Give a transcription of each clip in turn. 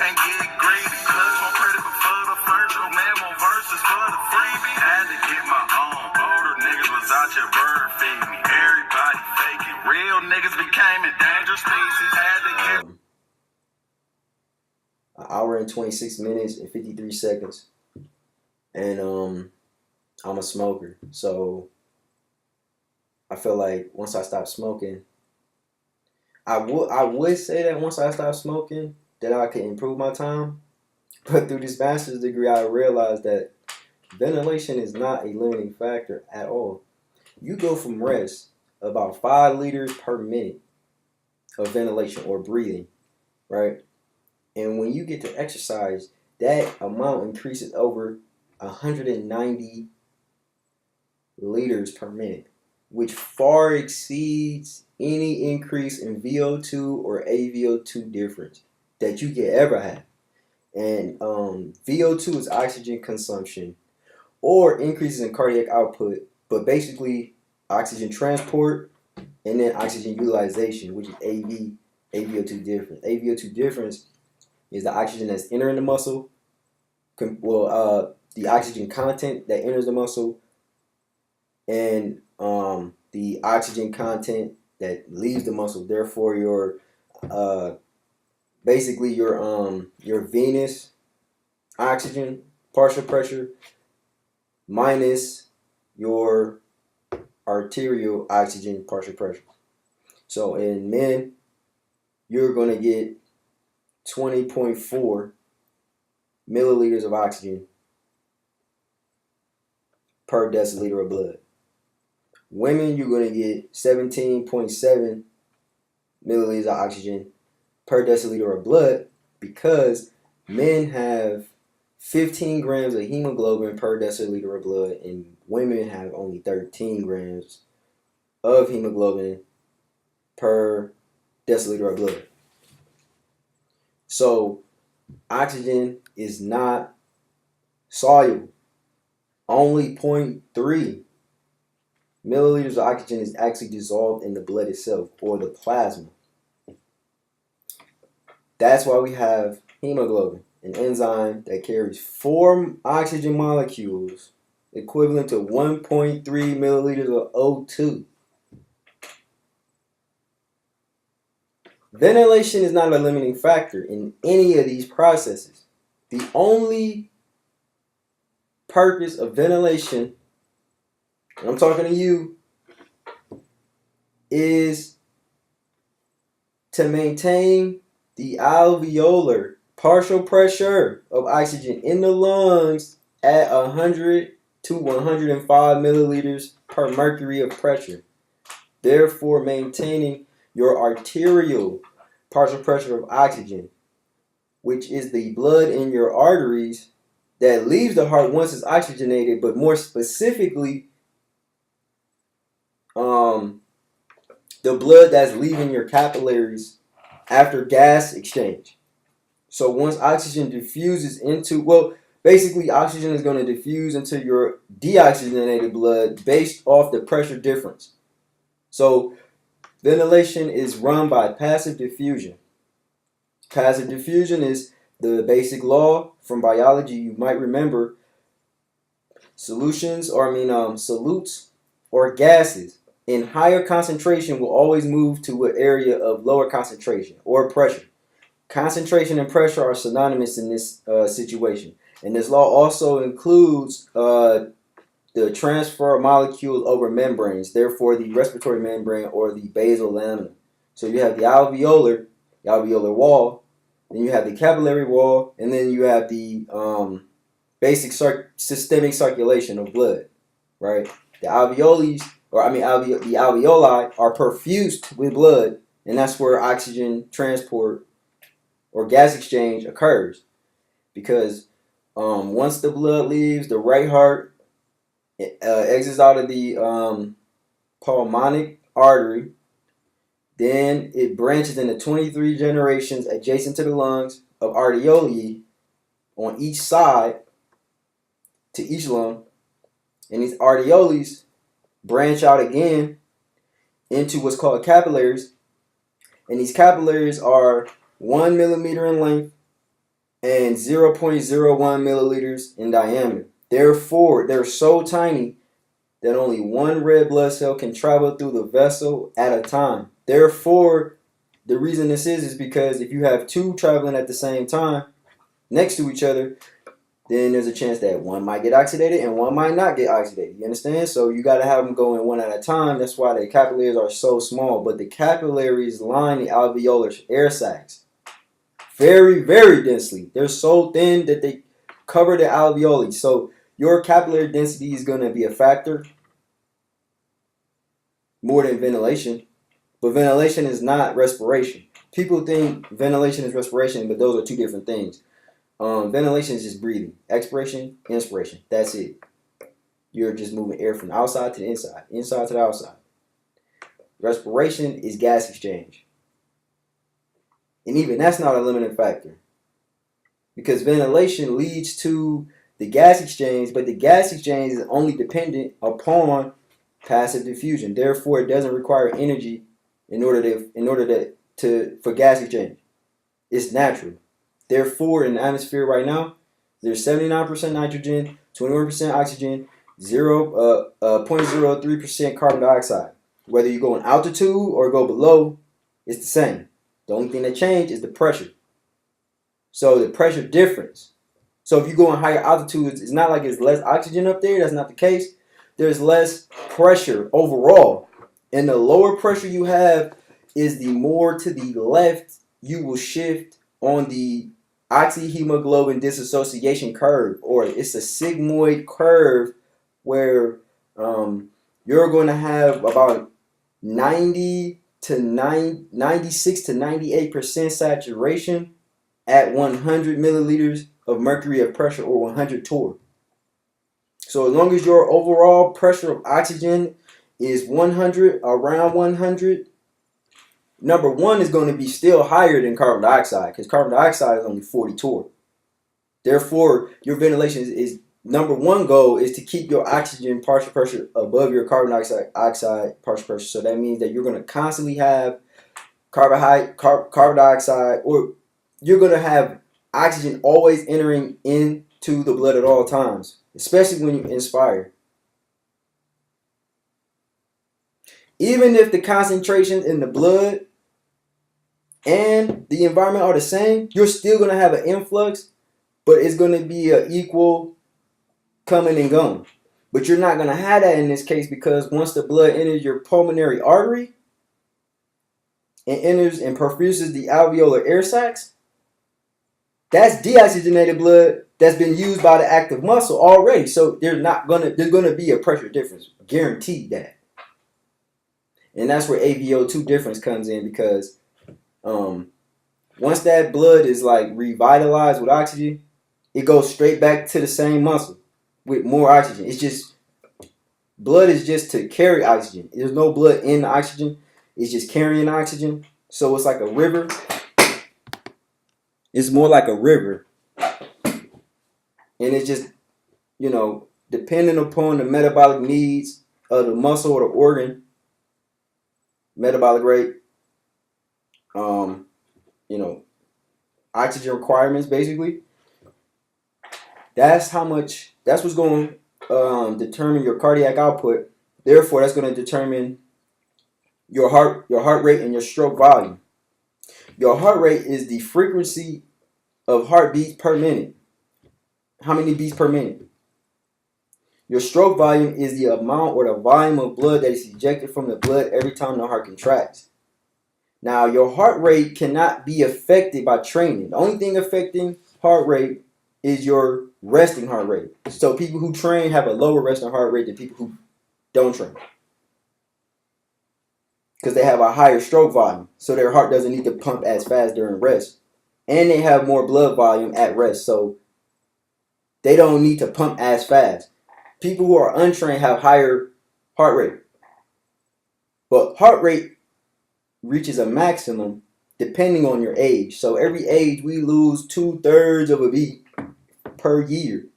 can't get greedy. Much more credit for the first, no man more verses for the freebie. Had to get my own. Older niggas was out your bird feeding me. Everybody faking. Real niggas became endangered species. Had to get an hour and 26 minutes and 53 seconds. And I'm a smoker. So I feel like once I stop smoking, I would say that once I stop smoking that I can improve my time. But through this master's degree, I realized that ventilation is not a limiting factor at all. You go from rest about 5 liters per minute of ventilation or breathing, right? And when you get to exercise, that amount increases over 190 liters per minute, which far exceeds any increase in VO2 or AVO2 difference that you could ever have. And VO2 is oxygen consumption or increases in cardiac output, but basically oxygen transport and then oxygen utilization, which is AVO2 difference. AVO2 difference is the oxygen that's entering the muscle, the oxygen content that enters the muscle, and the oxygen content that leaves the muscle. Therefore, your basically your venous oxygen partial pressure minus your arterial oxygen partial pressure. So in men, you're going to get 20.4 milliliters of oxygen per deciliter of blood. Women, you're going to get 17.7 milliliters of oxygen per deciliter of blood, because men have 15 grams of hemoglobin per deciliter of blood and women have only 13 grams of hemoglobin per deciliter of blood. So oxygen is not soluble. Only 0.3 milliliters of oxygen is actually dissolved in the blood itself, or the plasma. That's why we have hemoglobin, an enzyme that carries 4 oxygen molecules equivalent to 1.3 milliliters of O2. Ventilation is not a limiting factor in any of these processes. The only purpose of ventilation, and I'm talking to you, is to maintain the alveolar partial pressure of oxygen in the lungs at 100 to 105 milliliters per mercury of pressure, therefore maintaining your arterial partial pressure of oxygen, which is the blood in your arteries that leaves the heart once it's oxygenated, but more specifically, the blood that's leaving your capillaries after gas exchange. So once oxygen diffuses into, basically oxygen is going to diffuse into your deoxygenated blood based off the pressure difference. So ventilation is run by passive diffusion. Passive diffusion is the basic law from biology. You might remember solutes or gases in higher concentration will always move to an area of lower concentration or pressure. Concentration and pressure are synonymous in this situation. And this law also includes the transfer of molecules over membranes, therefore the respiratory membrane or the basal lamina. So you have the alveolar wall, then you have the capillary wall, and then you have the basic systemic circulation of blood, right? The alveoli are perfused with blood, and that's where oxygen transport or gas exchange occurs. Because once the blood leaves the right heart, it exits out of the pulmonic artery, then it branches into 23 generations adjacent to the lungs of arteriole on each side to each lung, and these arterioles branch out again into what's called capillaries, and these capillaries are 1 millimeter in length and 0.01 milliliters in diameter. Therefore, they're so tiny that only one red blood cell can travel through the vessel at a time. Therefore, the reason this is because if you have two traveling at the same time next to each other, then there's a chance that one might get oxidated and one might not get oxidated. You understand? So you got to have them going one at a time. That's why the capillaries are so small. But the capillaries line the alveolar air sacs very, very densely. They're so thin that they cover the alveoli. So your capillary density is going to be a factor more than ventilation. But ventilation is not respiration. People think ventilation is respiration, but those are two different things. Ventilation is just breathing. Expiration, inspiration. That's it. You're just moving air from the outside to the inside, inside to the outside. Respiration is gas exchange. And even that's not a limiting factor. Because ventilation leads to the gas exchange, but the gas exchange is only dependent upon passive diffusion. Therefore, it doesn't require energy in order for gas exchange. It's natural. Therefore, in the atmosphere right now, there's 79% nitrogen, 21% oxygen, 0.03% carbon dioxide. Whether you go in altitude or go below, it's the same. The only thing that changed is the pressure. So the pressure difference. So if you go in higher altitudes, it's not like it's less oxygen up there. That's not the case. There's less pressure overall. And the lower pressure you have is the more to the left you will shift on the oxyhemoglobin dissociation curve, or it's a sigmoid curve where you're going to have about 96 to 98% saturation at 100 milliliters of mercury of pressure, or 100 torr. So as long as your overall pressure of oxygen is 100, around 100, number one is going to be still higher than carbon dioxide, because carbon dioxide is only 40 torr. Therefore, your ventilation is number one goal is to keep your oxygen partial pressure above your carbon dioxide partial pressure. So that means that you're going to constantly have carbon dioxide, or you're going to have oxygen always entering into the blood at all times, especially when you inspire. Even if the concentrations in the blood and the environment are the same, you're still going to have an influx, but it's going to be an equal coming and going. But you're not going to have that in this case, because once the blood enters your pulmonary artery and enters and perfuses the alveolar air sacs, that's deoxygenated blood that's been used by the active muscle already. So there's going to be a pressure difference, guaranteed that. And that's where AVO2 difference comes in, because once that blood is like revitalized with oxygen, it goes straight back to the same muscle with more oxygen. It's just, blood is just to carry oxygen. There's no blood in the oxygen. It's just carrying oxygen. So it's like a river. It's more like a river. And it's just, depending upon the metabolic needs of the muscle or the organ, metabolic rate, oxygen requirements, basically. That's what's going to determine your cardiac output. Therefore, that's going to determine your heart rate and your stroke volume. Your heart rate is the frequency of heartbeats per minute. How many beats per minute? Your stroke volume is the amount or the volume of blood that is ejected from the blood every time the heart contracts. Now, your heart rate cannot be affected by training. The only thing affecting heart rate is your resting heart rate. So people who train have a lower resting heart rate than people who don't train, because they have a higher stroke volume. So their heart doesn't need to pump as fast during rest. And they have more blood volume at rest. So they don't need to pump as fast. People who are untrained have higher heart rate. But heart rate reaches a maximum depending on your age. So every age we lose 2/3 of a beat per year.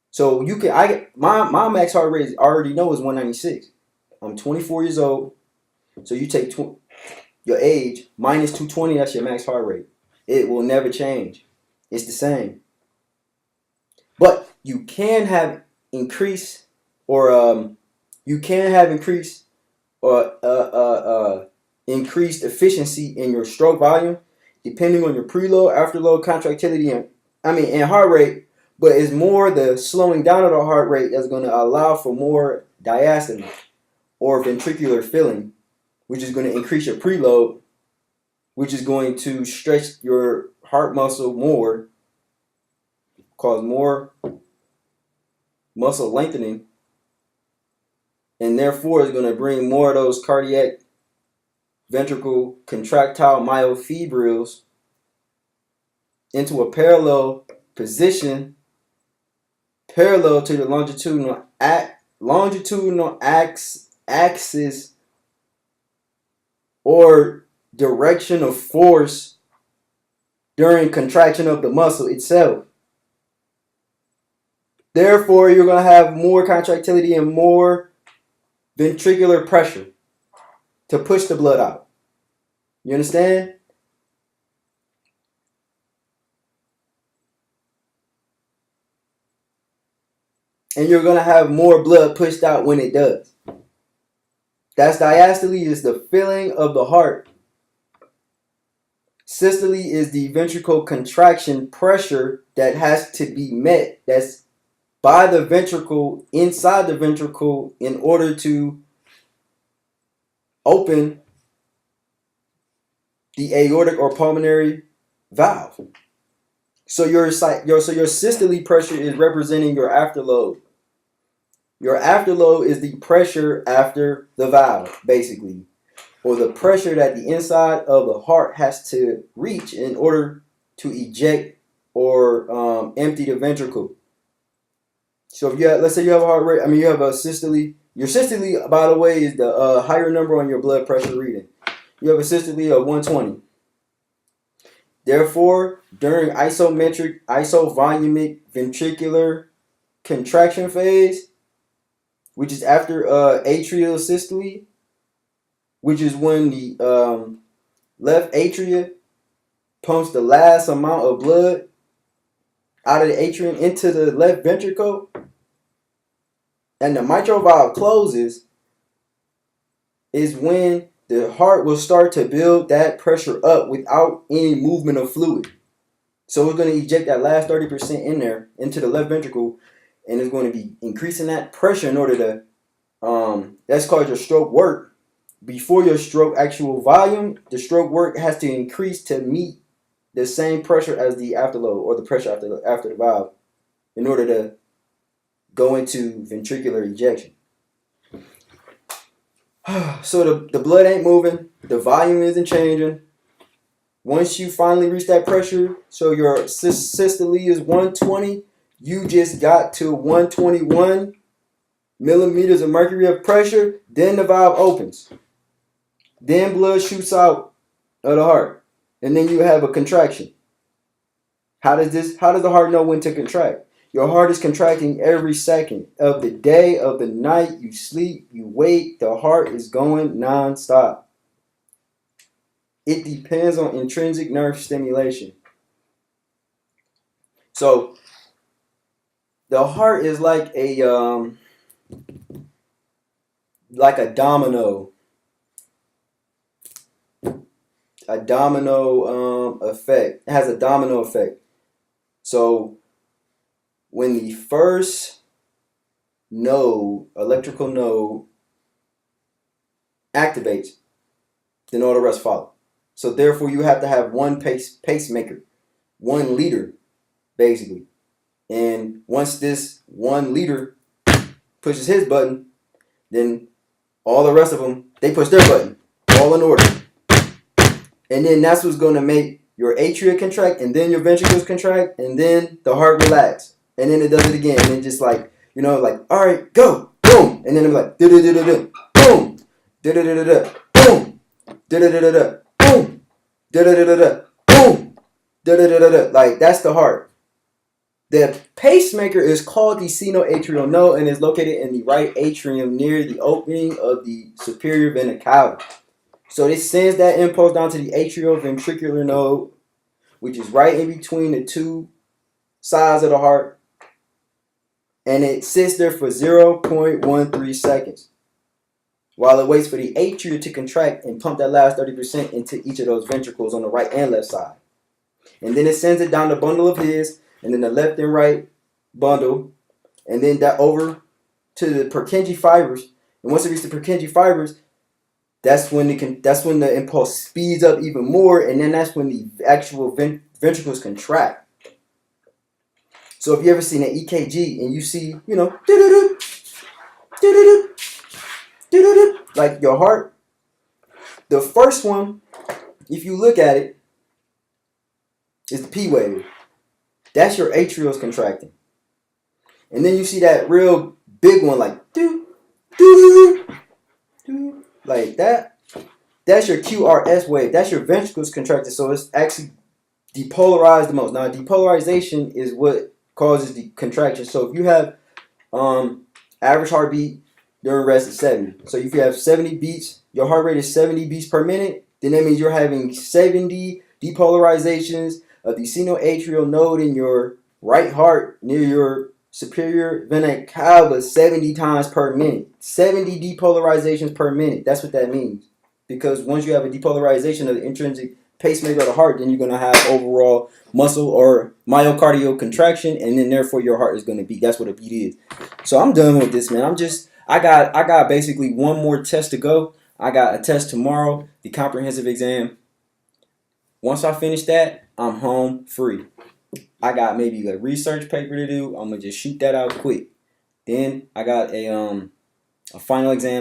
So my max heart rate I already know is 196. I'm 24 years old. So you take your age minus 220, that's your max heart rate. It will never change. It's the same. But you can have increased or you can have increased or increased efficiency in your stroke volume depending on your preload, afterload, contractility, and heart rate. But it's more the slowing down of the heart rate that's going to allow for more diastole or ventricular filling, which is going to increase your preload, which is going to stretch your heart muscle more, cause more muscle lengthening, and therefore is going to bring more of those cardiac ventricle contractile myofibrils into a parallel position, parallel to the longitudinal axis or direction of force during contraction of the muscle itself. Therefore, you're going to have more contractility and more ventricular pressure to push the blood out. You understand? And you're going to have more blood pushed out when it does. That's diastole, is the filling of the heart. Systole is the ventricle contraction pressure that has to be met. That's by the ventricle, inside the ventricle, in order to open the aortic or pulmonary valve. So your systole pressure is representing your afterload. Your afterload is the pressure after the valve, basically, or the pressure that the inside of the heart has to reach in order to eject or empty the ventricle. So if you have, let's say you have a heart rate, you have a systole. Your systole, by the way, is the higher number on your blood pressure reading. You have a systole of 120. Therefore, during isovolumic ventricular contraction phase, which is after atrial systole, which is when the left atria pumps the last amount of blood out of the atrium into the left ventricle, and the mitral valve closes, is when the heart will start to build that pressure up without any movement of fluid. So we're going to eject that last 30% in there into the left ventricle, and it's going to be increasing that pressure in order to, that's called your stroke work. Before your stroke actual volume, the stroke work has to increase to meet the same pressure as the afterload or the pressure after the valve in order to go into ventricular ejection. So the blood ain't moving, the volume isn't changing. Once you finally reach that pressure, so your systole is 120, you just got to 121 millimeters of mercury of pressure, then the valve opens. Then blood shoots out of the heart, and then you have a contraction. How does the heart know when to contract? Your heart is contracting every second of the day, of the night. You sleep, you wake, the heart is going non-stop. It depends on intrinsic nerve stimulation. So the heart is like a domino. A domino effect. It has a domino effect. So when the first node, electrical node, activates, then all the rest follow. So therefore, you have to have one pacemaker, 1 leader, basically. And once this 1 leader pushes his button, then all the rest of them, they push their button, all in order. And then that's what's going to make your atria contract, and then your ventricles contract, and then the heart relax. And then it does it again. And then just like, all right, go, boom. And then it'll be like, da-da-da-da-da, boom, da-da-da-da-da, boom, da-da-da-da-da, boom, da-da-da-da-da, boom, da-da-da-da-da. Like, that's the heart. The pacemaker is called the sinoatrial node and is located in the right atrium near the opening of the superior vena cava. So it sends that impulse down to the atrioventricular node, which is right in between the two sides of the heart, and it sits there for 0.13 seconds while it waits for the atria to contract and pump that last 30% into each of those ventricles on the right and left side. And then it sends it down the bundle of his, and then the left and right bundle, and then that over to the Purkinje fibers. And once it reaches the Purkinje fibers, that's when the impulse speeds up even more, and then that's when the actual ventricles contract. So if you ever seen an EKG and you see, you know, like your heart, the first one, if you look at it, is the P wave. That's your atrials contracting. And then you see that real big one, like like that. That's your QRS wave. That's your ventricles contracted. So it's actually depolarized the most. Now, depolarization is what causes the contraction. So if you have average heartbeat during rest is 70. So if you have 70 beats, your heart rate is 70 beats per minute, then that means you're having 70 depolarizations of the sinoatrial node in your right heart near your superior vena cava 70 times per minute. 70 depolarizations per minute. That's what that means. Because once you have a depolarization of the intrinsic pacemaker of the heart, then you're going to have overall muscle or myocardial contraction, and then therefore your heart is going to beat. That's what a beat is. So I'm done with this, man. I got basically one more test to go. I got a test tomorrow, the comprehensive exam. Once I finish that, I'm home free. I got maybe a research paper to do. I'm gonna just shoot that out quick. Then I got a final exam